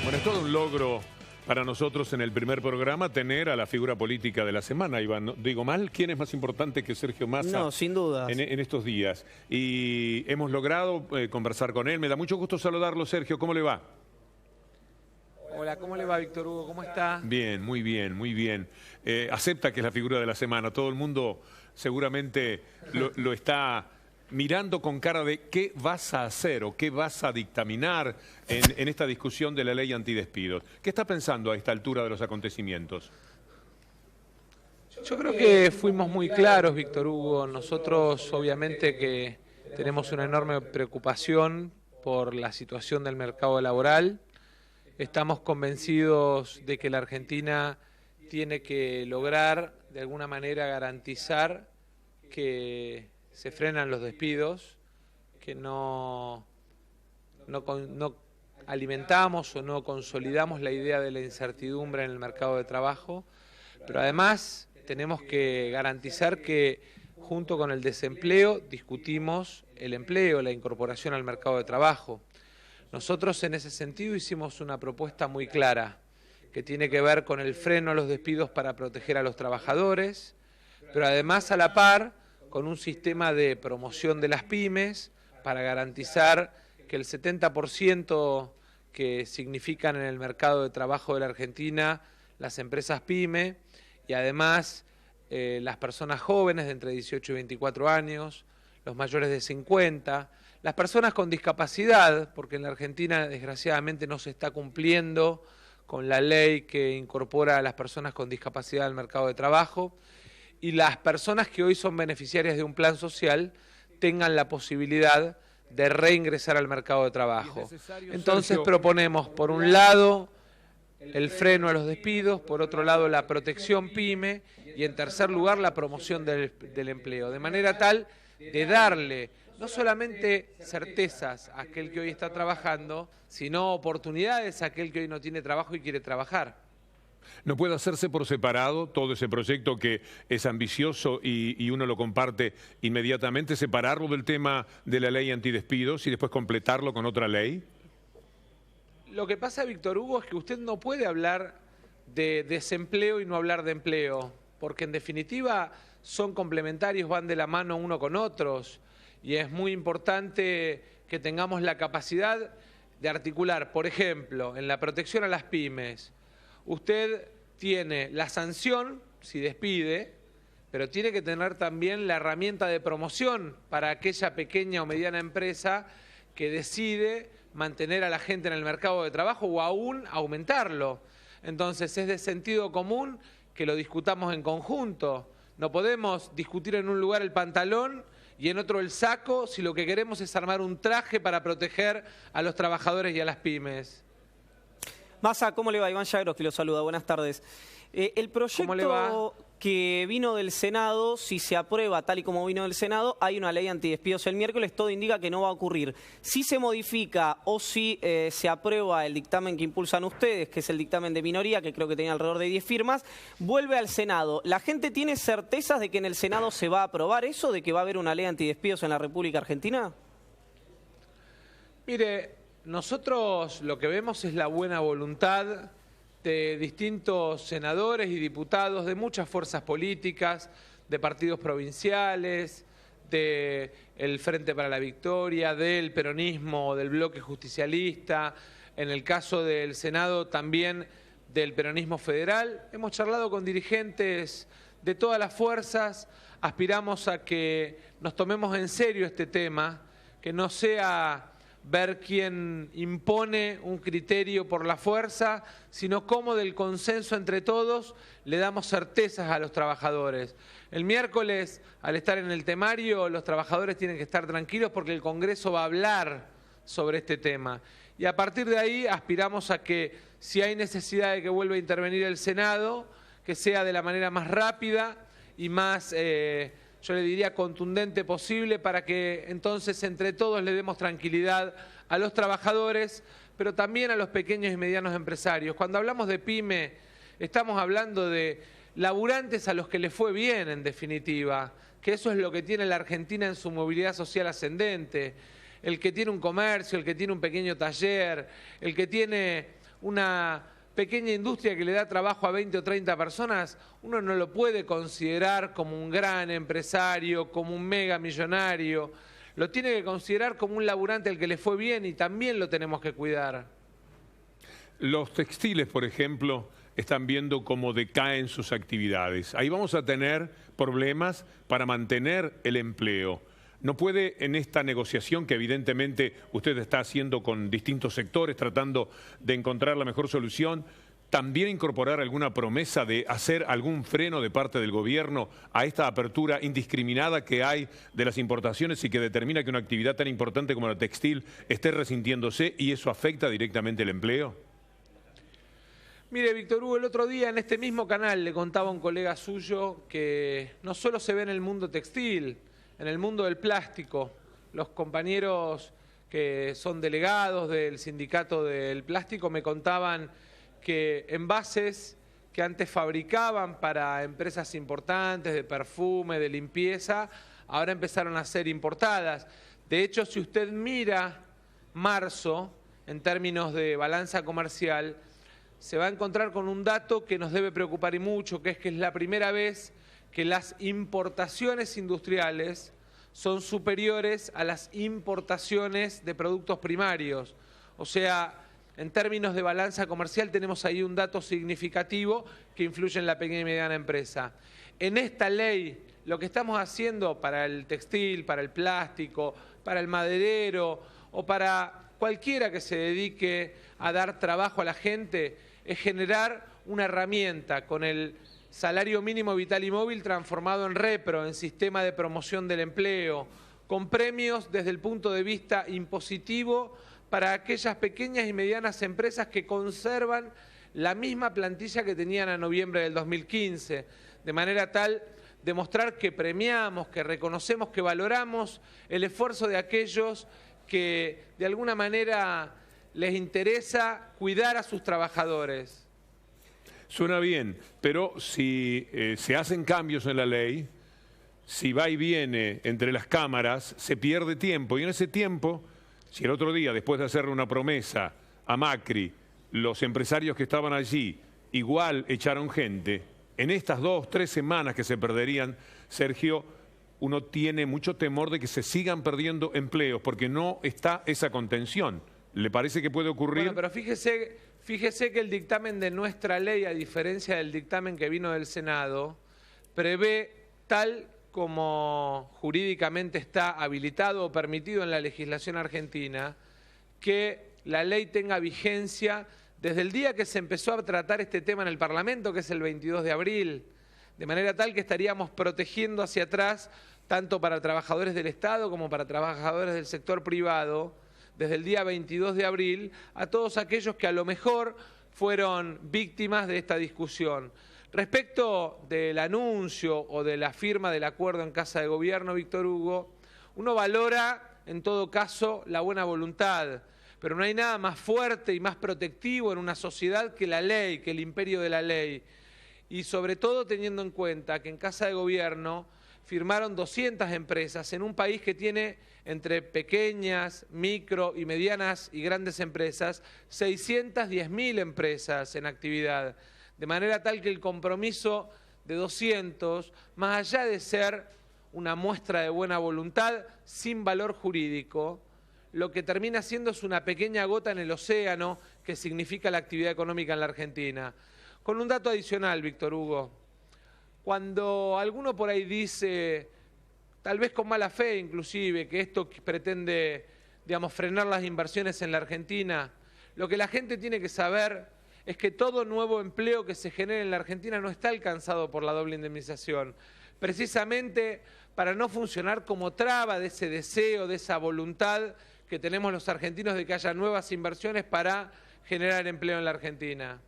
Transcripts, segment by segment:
Bueno, es todo un logro para nosotros en el primer programa tener a la figura política de la semana, Iván. ¿No digo mal? ¿Quién es más importante que Sergio Massa? No, sin dudas. En estos días. Y hemos logrado conversar con él. Me da mucho gusto saludarlo, Sergio. ¿Cómo le va? Hola, ¿cómo le va, Víctor Hugo? ¿Cómo está? Bien, muy bien, muy bien. Acepta que es la figura de la semana. Todo el mundo seguramente lo está mirando con cara de qué vas a hacer o qué vas a dictaminar en esta discusión de la ley antidespidos. ¿Qué está pensando a esta altura de los acontecimientos? Yo creo que fuimos muy claros, Víctor Hugo. Nosotros obviamente que tenemos una enorme preocupación por la situación del mercado laboral. Estamos convencidos de que la Argentina tiene que lograr de alguna manera garantizar que se frenan los despidos, que no alimentamos o no consolidamos la idea de la incertidumbre en el mercado de trabajo, pero además tenemos que garantizar que junto con el desempleo discutimos el empleo, la incorporación al mercado de trabajo. Nosotros en ese sentido hicimos una propuesta muy clara que tiene que ver con el freno a los despidos para proteger a los trabajadores, pero además a la par con un sistema de promoción de las pymes para garantizar que el 70% que significan en el mercado de trabajo de la Argentina las empresas pyme y además las personas jóvenes de entre 18 y 24 años, los mayores de 50, las personas con discapacidad, porque en la Argentina desgraciadamente no se está cumpliendo con la ley que incorpora a las personas con discapacidad al mercado de trabajo, y las personas que hoy son beneficiarias de un plan social tengan la posibilidad de reingresar al mercado de trabajo. Entonces proponemos, por un lado, el freno a los despidos, por otro lado, la protección PYME y, en tercer lugar, la promoción del empleo, de manera tal de darle no solamente certezas a aquel que hoy está trabajando, sino oportunidades a aquel que hoy no tiene trabajo y quiere trabajar. ¿No puede hacerse por separado todo ese proyecto que es ambicioso y uno lo comparte inmediatamente, separarlo del tema de la ley antidespidos y después completarlo con otra ley? Lo que pasa, Víctor Hugo, es que usted no puede hablar de desempleo y no hablar de empleo, porque en definitiva son complementarios, van de la mano uno con otros, y es muy importante que tengamos la capacidad de articular, por ejemplo, en la protección a las pymes. Usted tiene la sanción si despide, pero tiene que tener también la herramienta de promoción para aquella pequeña o mediana empresa que decide mantener a la gente en el mercado de trabajo o aún aumentarlo. Entonces es de sentido común que lo discutamos en conjunto. No podemos discutir en un lugar el pantalón y en otro el saco si lo que queremos es armar un traje para proteger a los trabajadores y a las pymes. Massa, ¿cómo le va? Iván Yagros, que lo saluda. Buenas tardes. El proyecto que vino del Senado, si se aprueba tal y como vino del Senado, hay una ley antidespidos el miércoles, todo indica que no va a ocurrir. Si se modifica o si se aprueba el dictamen que impulsan ustedes, que es el dictamen de minoría, que creo que tenía alrededor de 10 firmas, vuelve al Senado. ¿La gente tiene certezas de que en el Senado se va a aprobar eso, de que va a haber una ley antidespidos en la República Argentina? Mire, nosotros lo que vemos es la buena voluntad de distintos senadores y diputados de muchas fuerzas políticas, de partidos provinciales, del Frente para la Victoria, del peronismo, del bloque justicialista, en el caso del Senado también del peronismo federal. Hemos charlado con dirigentes de todas las fuerzas, aspiramos a que nos tomemos en serio este tema, que no sea ver quién impone un criterio por la fuerza, sino cómo del consenso entre todos le damos certezas a los trabajadores. El miércoles, al estar en el temario, los trabajadores tienen que estar tranquilos porque el Congreso va a hablar sobre este tema. Y a partir de ahí aspiramos a que, si hay necesidad de que vuelva a intervenir el Senado, que sea de la manera más rápida y más yo le diría contundente posible, para que entonces entre todos le demos tranquilidad a los trabajadores, pero también a los pequeños y medianos empresarios. Cuando hablamos de pyme, estamos hablando de laburantes a los que les fue bien, en definitiva, que eso es lo que tiene la Argentina en su movilidad social ascendente. El que tiene un comercio, el que tiene un pequeño taller, el que tiene una pequeña industria que le da trabajo a 20 o 30 personas, uno no lo puede considerar como un gran empresario, como un mega millonario. Lo tiene que considerar como un laburante al que le fue bien y también lo tenemos que cuidar. Los textiles, por ejemplo, están viendo cómo decaen sus actividades. Ahí vamos a tener problemas para mantener el empleo. ¿No puede en esta negociación que evidentemente usted está haciendo con distintos sectores, tratando de encontrar la mejor solución, también incorporar alguna promesa de hacer algún freno de parte del gobierno a esta apertura indiscriminada que hay de las importaciones y que determina que una actividad tan importante como la textil esté resintiéndose y eso afecta directamente el empleo? Mire, Víctor Hugo, el otro día en este mismo canal le contaba a un colega suyo que no solo se ve en el mundo textil, en el mundo del plástico. Los compañeros que son delegados del sindicato del plástico me contaban que envases que antes fabricaban para empresas importantes de perfume, de limpieza, ahora empezaron a ser importadas. De hecho, si usted mira marzo, en términos de balanza comercial, se va a encontrar con un dato que nos debe preocupar y mucho, que es la primera vez que las importaciones industriales son superiores a las importaciones de productos primarios. O sea, en términos de balanza comercial tenemos ahí un dato significativo que influye en la pequeña y mediana empresa. En esta ley, lo que estamos haciendo para el textil, para el plástico, para el maderero o para cualquiera que se dedique a dar trabajo a la gente, es generar una herramienta con el salario mínimo vital y móvil transformado en repro, en sistema de promoción del empleo, con premios desde el punto de vista impositivo para aquellas pequeñas y medianas empresas que conservan la misma plantilla que tenían a noviembre del 2015, de manera tal demostrar que premiamos, que reconocemos, que valoramos el esfuerzo de aquellos que de alguna manera les interesa cuidar a sus trabajadores. Suena bien, pero si se hacen cambios en la ley, si va y viene entre las cámaras, se pierde tiempo. Y en ese tiempo, si el otro día, después de hacerle una promesa a Macri, los empresarios que estaban allí igual echaron gente, en estas 2 o 3 semanas que se perderían, Sergio, uno tiene mucho temor de que se sigan perdiendo empleos porque no está esa contención. ¿Le parece que puede ocurrir? Bueno, pero fíjese que el dictamen de nuestra ley, a diferencia del dictamen que vino del Senado, prevé, tal como jurídicamente está habilitado o permitido en la legislación argentina, que la ley tenga vigencia desde el día que se empezó a tratar este tema en el Parlamento, que es el 22 de abril, de manera tal que estaríamos protegiendo hacia atrás, tanto para trabajadores del Estado como para trabajadores del sector privado, desde el día 22 de abril, a todos aquellos que a lo mejor fueron víctimas de esta discusión. Respecto del anuncio o de la firma del acuerdo en Casa de Gobierno, Víctor Hugo, uno valora en todo caso la buena voluntad, pero no hay nada más fuerte y más protectivo en una sociedad que la ley, que el imperio de la ley. Y sobre todo teniendo en cuenta que en Casa de Gobierno firmaron 200 empresas en un país que tiene entre pequeñas, micro y medianas y grandes empresas, 610.000 empresas en actividad. De manera tal que el compromiso de 200, más allá de ser una muestra de buena voluntad sin valor jurídico, lo que termina siendo es una pequeña gota en el océano que significa la actividad económica en la Argentina. Con un dato adicional, Víctor Hugo, cuando alguno por ahí dice, tal vez con mala fe inclusive, que esto pretende, digamos, frenar las inversiones en la Argentina, lo que la gente tiene que saber es que todo nuevo empleo que se genere en la Argentina no está alcanzado por la doble indemnización, precisamente para no funcionar como traba de ese deseo, de esa voluntad que tenemos los argentinos de que haya nuevas inversiones para generar empleo en la Argentina.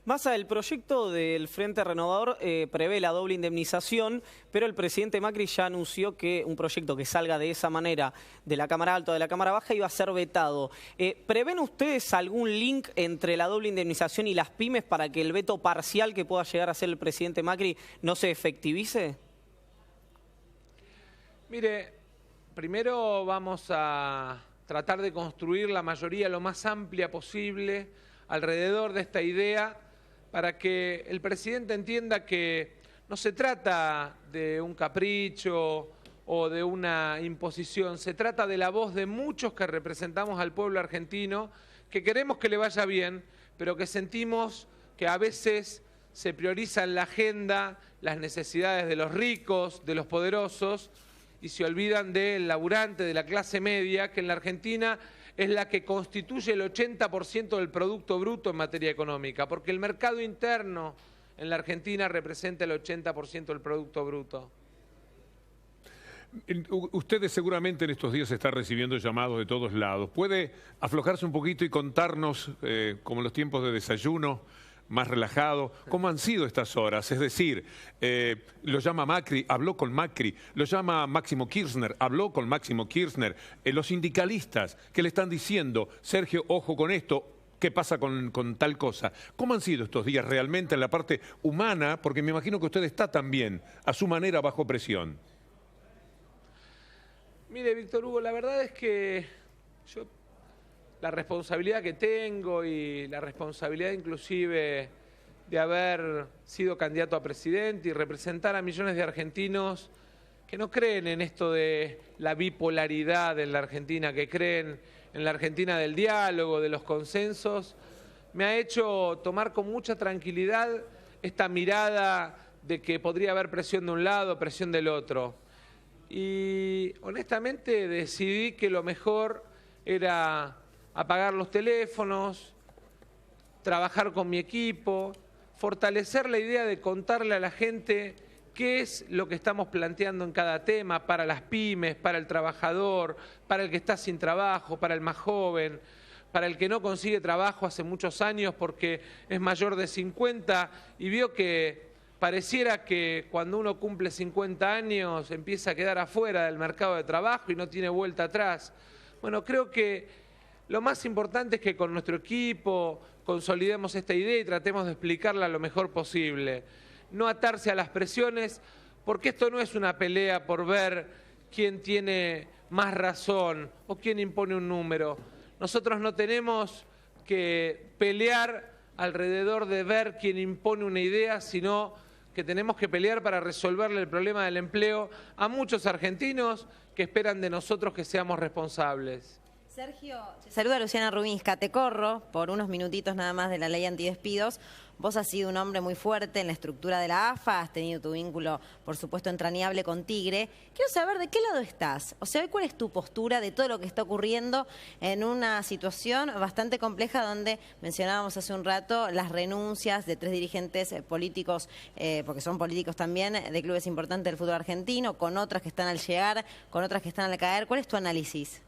Massa, el proyecto del Frente Renovador prevé la doble indemnización, pero el presidente Macri ya anunció que un proyecto que salga de esa manera de la Cámara Alta o de la Cámara Baja iba a ser vetado. ¿Prevén ustedes algún link entre la doble indemnización y las pymes para que el veto parcial que pueda llegar a hacer el presidente Macri no se efectivice? Mire, primero vamos a tratar de construir la mayoría lo más amplia posible alrededor de esta idea para que el presidente entienda que no se trata de un capricho o de una imposición, se trata de la voz de muchos que representamos al pueblo argentino, que queremos que le vaya bien, pero que sentimos que a veces se prioriza en la agenda las necesidades de los ricos, de los poderosos, y se olvidan del laburante, de la clase media, que en la Argentina es la que constituye el 80% del Producto Bruto en materia económica, porque el mercado interno en la Argentina representa el 80% del Producto Bruto. Ustedes seguramente en estos días están recibiendo llamados de todos lados. ¿Puede aflojarse un poquito y contarnos, como en los tiempos de desayuno, más relajado, cómo han sido estas horas? Es decir, lo llama Macri, habló con Macri, lo llama Máximo Kirchner, habló con Máximo Kirchner, los sindicalistas que le están diciendo, Sergio, ojo con esto, ¿qué pasa con tal cosa? ¿Cómo han sido estos días realmente en la parte humana? Porque me imagino que usted está también, a su manera, bajo presión. Mire, Víctor Hugo, la verdad es que yo la responsabilidad que tengo y la responsabilidad inclusive de haber sido candidato a presidente y representar a millones de argentinos que no creen en esto de la bipolaridad en la Argentina, que creen en la Argentina del diálogo, de los consensos, me ha hecho tomar con mucha tranquilidad esta mirada de que podría haber presión de un lado, presión del otro. Y honestamente decidí que lo mejor era apagar los teléfonos, trabajar con mi equipo, fortalecer la idea de contarle a la gente qué es lo que estamos planteando en cada tema para las pymes, para el trabajador, para el que está sin trabajo, para el más joven, para el que no consigue trabajo hace muchos años porque es mayor de 50 y vio que pareciera que cuando uno cumple 50 años empieza a quedar afuera del mercado de trabajo y no tiene vuelta atrás. Bueno, creo que lo más importante es que con nuestro equipo consolidemos esta idea y tratemos de explicarla lo mejor posible. No atarse a las presiones, porque esto no es una pelea por ver quién tiene más razón o quién impone un número. Nosotros no tenemos que pelear alrededor de ver quién impone una idea, sino que tenemos que pelear para resolverle el problema del empleo a muchos argentinos que esperan de nosotros que seamos responsables. Sergio, te saluda Luciana Rubinska, te corro por unos minutitos nada más de la ley antidespidos. Vos has sido un hombre muy fuerte en la estructura de la AFA, has tenido tu vínculo, por supuesto, entrañable con Tigre. Quiero saber de qué lado estás, o sea, ¿cuál es tu postura de todo lo que está ocurriendo en una situación bastante compleja donde mencionábamos hace un rato las renuncias de 3 dirigentes políticos, porque son políticos también, de clubes importantes del fútbol argentino, con otras que están al llegar, con otras que están al caer? ¿Cuál es tu análisis?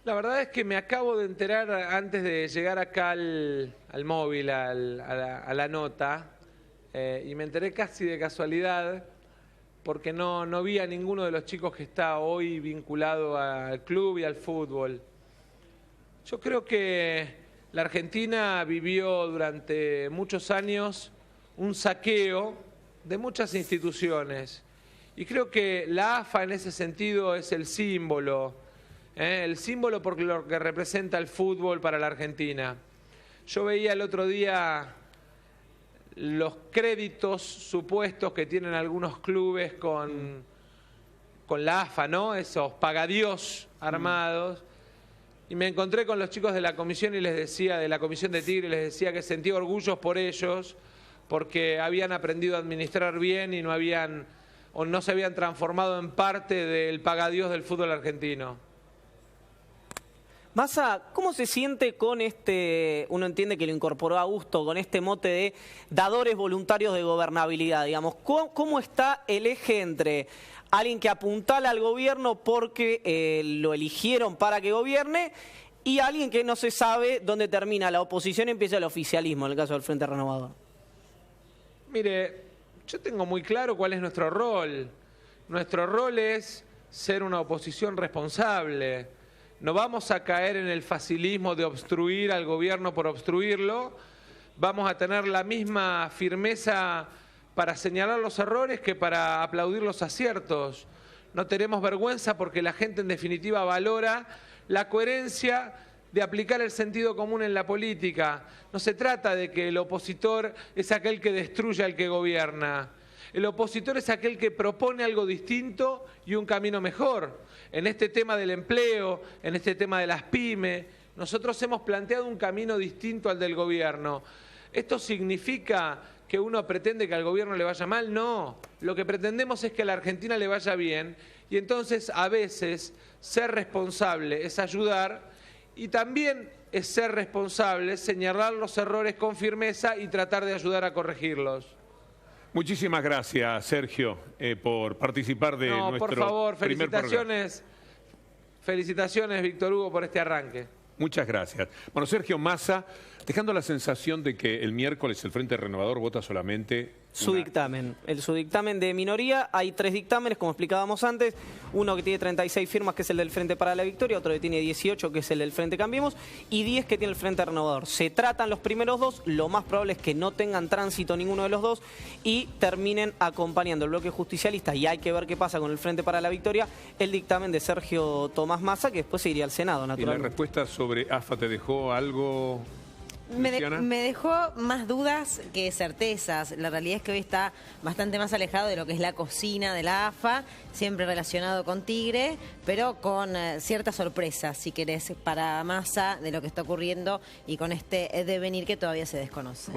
La verdad es que me acabo de enterar antes de llegar acá al móvil, a la nota, y me enteré casi de casualidad porque no vi a ninguno de los chicos que está hoy vinculado al club y al fútbol. Yo creo que la Argentina vivió durante muchos años un saqueo de muchas instituciones y creo que la AFA en ese sentido es el símbolo por lo que representa el fútbol para la Argentina. Yo veía el otro día los créditos supuestos que tienen algunos clubes con la AFA, ¿no? Esos pagadiós armados. Y me encontré con los chicos de la comisión y les decía, de la comisión de Tigre, les decía que sentía orgullos por ellos, porque habían aprendido a administrar bien y no se habían transformado en parte del pagadiós del fútbol argentino. Massa, ¿cómo se siente con uno entiende que lo incorporó a gusto, con este mote de dadores voluntarios de gobernabilidad, digamos? ¿Cómo está el eje entre alguien que apuntala al gobierno porque lo eligieron para que gobierne y alguien que no se sabe dónde termina la oposición y empieza el oficialismo, en el caso del Frente Renovador? Mire, yo tengo muy claro cuál es nuestro rol. Nuestro rol es ser una oposición responsable. No vamos a caer en el facilismo de obstruir al gobierno por obstruirlo. Vamos a tener la misma firmeza para señalar los errores que para aplaudir los aciertos. No tenemos vergüenza porque la gente en definitiva valora la coherencia de aplicar el sentido común en la política. No se trata de que el opositor es aquel que destruye al que gobierna. El opositor es aquel que propone algo distinto y un camino mejor. En este tema del empleo, en este tema de las pymes, nosotros hemos planteado un camino distinto al del gobierno. ¿Esto significa que uno pretende que al gobierno le vaya mal? No. Lo que pretendemos es que a la Argentina le vaya bien y entonces a veces ser responsable es ayudar y también es ser responsable, señalar los errores con firmeza y tratar de ayudar a corregirlos. Muchísimas gracias, Sergio, por participar de nuestro por favor, primer felicitaciones, felicitaciones, Víctor Hugo, por este arranque. Muchas gracias. Bueno, Sergio Massa, dejando la sensación de que el miércoles el Frente Renovador vota solamente su dictamen. Su dictamen de minoría. Hay 3 dictámenes, como explicábamos antes. Uno que tiene 36 firmas, que es el del Frente para la Victoria. Otro que tiene 18, que es el del Frente Cambiemos. Y 10 que tiene el Frente Renovador. Se tratan los primeros 2. Lo más probable es que no tengan tránsito ninguno de los 2 y terminen acompañando el bloque justicialista. Y hay que ver qué pasa con el Frente para la Victoria. El dictamen de Sergio Tomás Massa, que después se iría al Senado, naturalmente. ¿Y la respuesta sobre AFA te dejó algo? Me dejó más dudas que certezas. La realidad es que hoy está bastante más alejado de lo que es la cocina de la AFA, siempre relacionado con Tigre, pero con cierta sorpresa, si querés, para Massa de lo que está ocurriendo y con este devenir que todavía se desconoce.